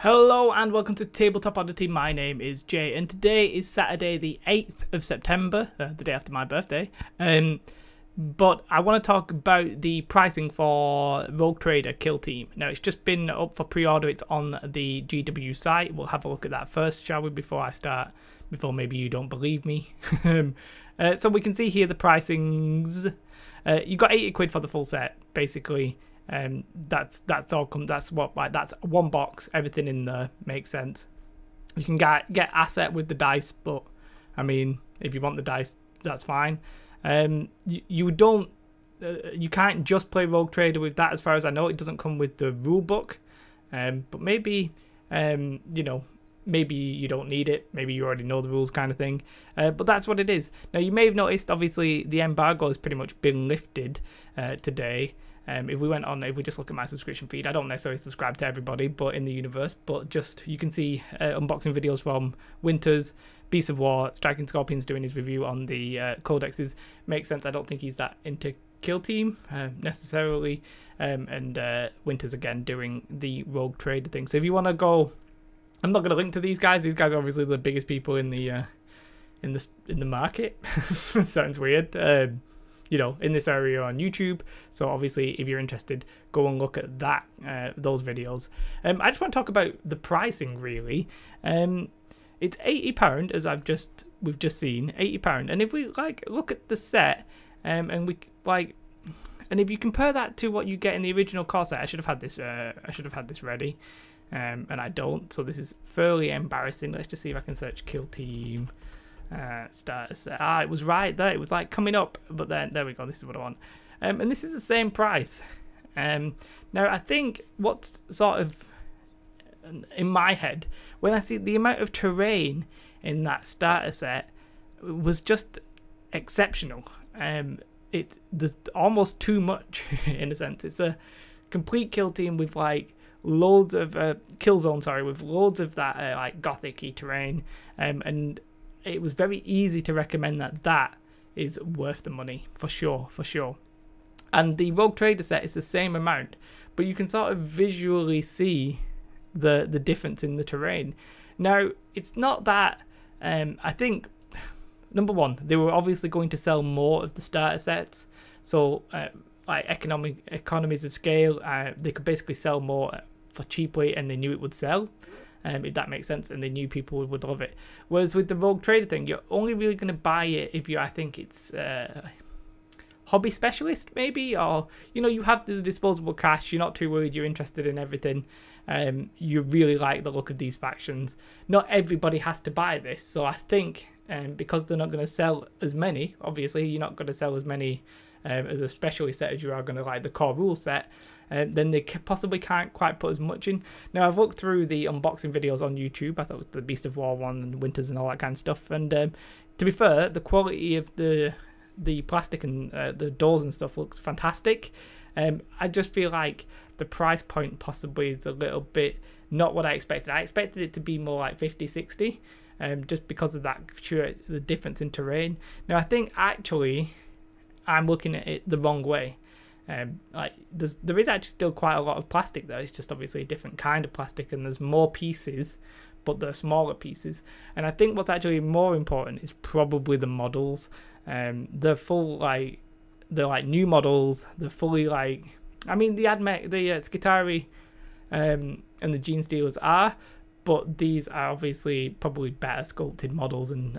Hello and welcome to Tabletop Oddity. My name is Jay and today is Saturday the 8th of September, the day after my birthday. But I want to talk about the pricing for Rogue Trader Kill Team. Now it's just been up for pre-order, it's on the GW site. We'll have a look at that first, shall we, before I start, before maybe you don't believe me. So we can see here the pricings. You got 80 quid for the full set, basically. That's all that's one box, everything in there makes sense. You can get asset with the dice, but I mean, if you want the dice, that's fine. You can't just play Rogue Trader with that, as far as I know. It doesn't come with the rule book, but maybe maybe you don't need it, maybe you already know the rules, kind of thing. But that's what it is. Now you may have noticed, obviously the embargo has pretty much been lifted today. If we just look at my subscription feed, I don't necessarily subscribe to everybody, but in the universe, but just you can see unboxing videos from Winters, Beast of War, Striking Scorpions doing his review on the codexes. Makes sense. I don't think he's that into Kill Team necessarily, and Winters again doing the Rogue Trader thing. So if you want to go, I'm not going to link to these guys. These guys are obviously the biggest people in the market. Sounds weird. In this area on YouTube. So obviously, if you're interested, go and look at that, those videos. I just want to talk about the pricing, really. It's £80, as we've just seen, £80. And if we look at the set, and if you compare that to what you get in the original core set, I should have had this ready, and I don't. So this is fairly embarrassing. Let's just see if I can search Kill Team. Starter set. It was right there. It was like coming up, but then there we go. This is what I want. And this is the same price. Now I think what's sort of in my head when I see the amount of terrain in that starter set was just exceptional. There's almost too much in a sense. It's a complete kill team with loads of kill zone. Sorry, with loads of that gothic-y terrain, and it was very easy to recommend that is worth the money for sure. And the Rogue Trader set is the same amount, but you can sort of visually see the difference in the terrain. Now it's not that I think number one, they were obviously going to sell more of the starter sets, so economies of scale, they could basically sell more for cheaply, and they knew it would sell. If that makes sense, and they knew people would love it. Whereas with the Rogue Trader thing, you're only really going to buy it if I think it's hobby specialist maybe, or you have the disposable cash, you're not too worried, you're interested in everything, you really like the look of these factions. Not everybody has to buy this, so I think because they're not going to sell as many, obviously you're not going to sell as many as a specialist set as you are going to like the core rule set, then they possibly can't quite put as much in. Now I've looked through the unboxing videos on YouTube. I thought the Beast of War one and Winters and all that kind of stuff, and to be fair, the quality of the plastic and the doors and stuff looks fantastic. I just feel like the price point possibly is a little bit not what I expected. I expected it to be more like 50-60, just because of the difference in terrain. Now I think actually I'm looking at it the wrong way. There is actually still quite a lot of plastic there. It's just obviously a different kind of plastic, and there's more pieces, but they're smaller pieces. And I think what's actually more important is probably the models. They're full they're new models. They're fully the Admech, the Skitarii, and the Gene Stealers are, but these are obviously probably better sculpted models, and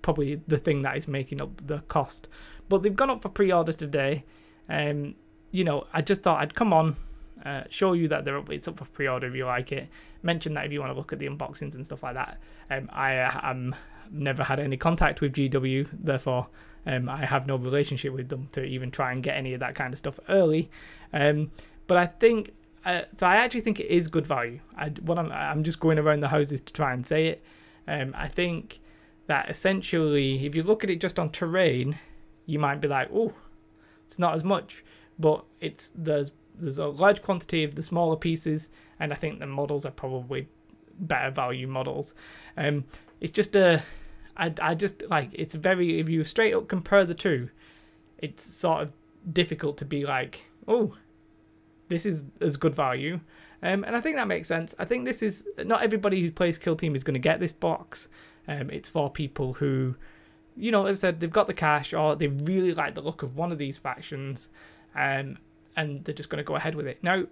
probably the thing that is making up the cost. But they've gone up for pre-order today. I just thought I'd come on, show you that it's up for pre-order if you like it. Mention that if you want to look at the unboxings and stuff like that. I never had any contact with GW, therefore I have no relationship with them to even try and get any of that kind of stuff early. But I think so I actually think it is good value. I'm just going around the houses to try and say it. I think that essentially, if you look at it just on terrain, you might be like, oh, it's not as much, but there's a large quantity of the smaller pieces, and I think the models are probably better value models. It's just if you straight up compare the two, it's sort of difficult to be like, oh, this is as good value. And I think that makes sense. I think this is, not everybody who plays Kill Team is going to get this box. It's for people who, you know, as I said, they've got the cash or they really like the look of one of these factions, and they're just going to go ahead with it. Now,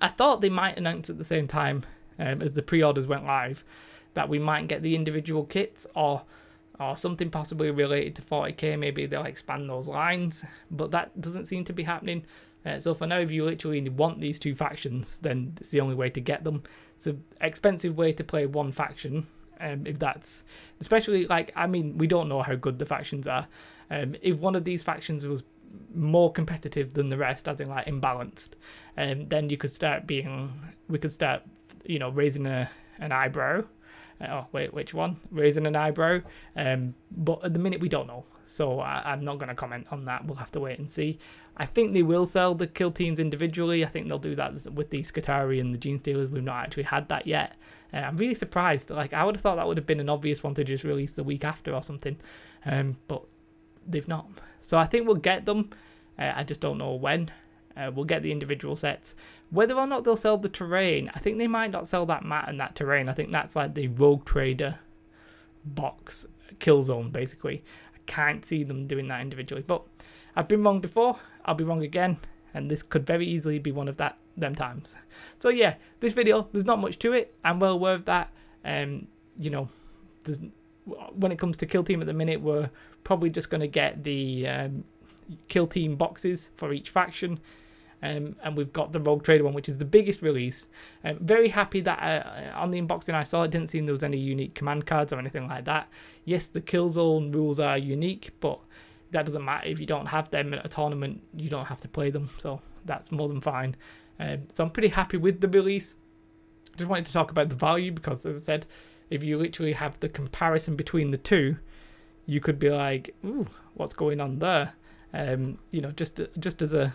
I thought they might announce at the same time as the pre-orders went live that we might get the individual kits or something possibly related to 40k. Maybe they'll expand those lines, but that doesn't seem to be happening. So for now, if you literally want these two factions, then it's the only way to get them. It's an expensive way to play one faction. If that's, especially, like, I mean, we don't know how good the factions are. If one of these factions was more competitive than the rest, as in like imbalanced, then you could start we could start, you know, raising an eyebrow. Oh wait, which one? Raising an eyebrow. But at the minute we don't know, so I'm not going to comment on that. We'll have to wait and see. I think they will sell the kill teams individually. I think they'll do that with the Skitarii and the Gene Stealers. We've not actually had that yet. I'm really surprised. Like, I would have thought that would have been an obvious one to just release the week after or something, but they've not. So I think we'll get them. I just don't know when. We'll get the individual sets. Whether or not they'll sell the terrain, I think they might not sell that mat and that terrain. I think that's like the Rogue Trader box kill zone, basically. I can't see them doing that individually, but I've been wrong before. I'll be wrong again, and this could very easily be one of them times. So yeah, this video, there's not much to it. I'm well aware of that. You know, when it comes to Kill Team at the minute, we're probably just going to get the Kill Team boxes for each faction. And we've got the Rogue Trader one, which is the biggest release. Very happy that on the unboxing I saw, it didn't seem there was any unique command cards or anything like that. Yes, the kill zone rules are unique, but that doesn't matter. If you don't have them at a tournament, you don't have to play them, so that's more than fine. So I'm pretty happy with the release. Just wanted to talk about the value because, as I said, if you literally have the comparison between the two, you could be like, ooh, what's going on there? You know, just as a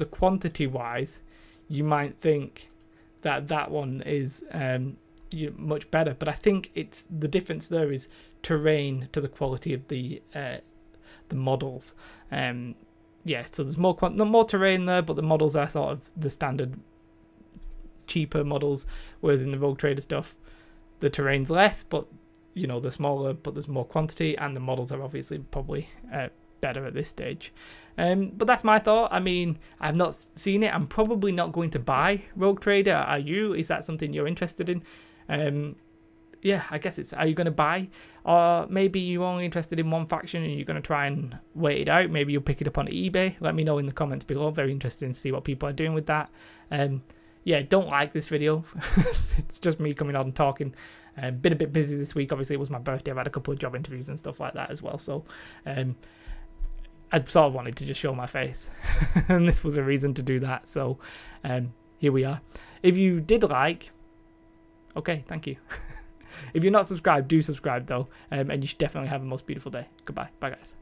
quantity wise, you might think that one is much better, but I think it's the difference there is terrain to the quality of the models. Yeah, so there's more terrain there, but the models are sort of the standard cheaper models, whereas in the Rogue Trader stuff, the terrain's less, but you know, they're smaller, but there's more quantity, and the models are obviously probably better at this stage. But that's my thought. I mean, I've not seen it. I'm probably not going to buy Rogue Trader. Are you? Is that something you're interested in? Yeah, I guess it's, are you going to buy? Or maybe you're only interested in one faction and you're going to try and wait it out. Maybe you'll pick it up on eBay. Let me know in the comments below. Very interested to see what people are doing with that. Yeah, don't like this video. It's just me coming on and talking. Been a bit busy this week. Obviously, it was my birthday. I've had a couple of job interviews and stuff like that as well. So I sort of wanted to just show my face. And this was a reason to do that. So here we are. If you did like, okay, thank you. If you're not subscribed, do subscribe though. And you should definitely have a most beautiful day. Goodbye. Bye, guys.